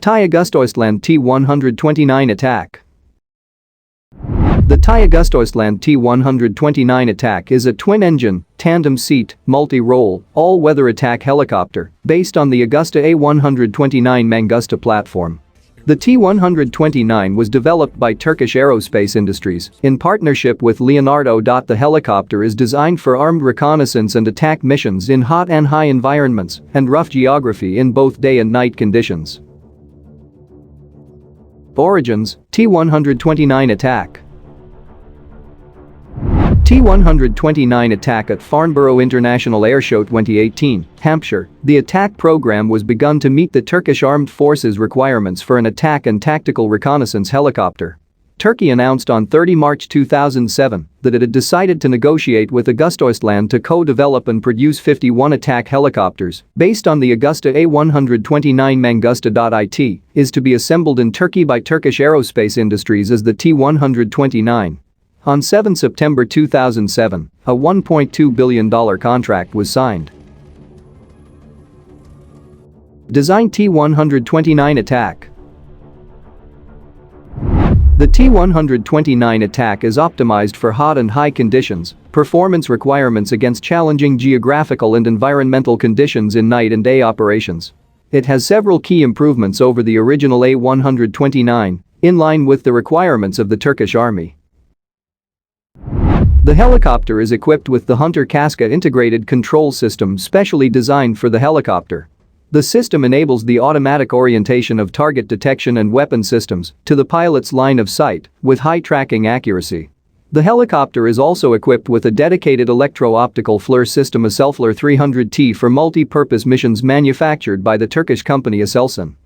TAI AgustaWestland T129 ATAK. The TAI AgustaWestland T129 ATAK is a twin-engine, tandem-seat, multi-role, all-weather attack helicopter based on the Agusta A129 Mangusta platform. The T129 was developed by Turkish Aerospace Industries in partnership with Leonardo. The helicopter is designed for armed reconnaissance and attack missions in hot and high environments and rough geography in both day and night conditions. Origins: T129 ATAK. T129 ATAK at Farnborough International Airshow 2018, Hampshire. The ATAK program was begun to meet the Turkish Armed Forces requirements for an attack and tactical reconnaissance helicopter. Turkey announced on 30 March 2007 that it had decided to negotiate with AgustaWestland to co-develop and produce 51 attack helicopters based on the Agusta A129 Mangusta. It is to be assembled in Turkey by Turkish Aerospace Industries as the T129. On 7 September 2007, a $1.2 billion contract was signed. Design: T129 ATAK. The T129 ATAK is optimized for hot and high conditions, performance requirements against challenging geographical and environmental conditions in night and day operations. It has several key improvements over the original A129, in line with the requirements of the Turkish Army. The helicopter is equipped with the Hunter Casca integrated control system specially designed for the helicopter. The system enables the automatic orientation of target detection and weapon systems to the pilot's line of sight with high tracking accuracy. The helicopter is also equipped with a dedicated electro-optical FLIR system, a FLIR 300T, for multi-purpose missions manufactured by the Turkish company Aselsan.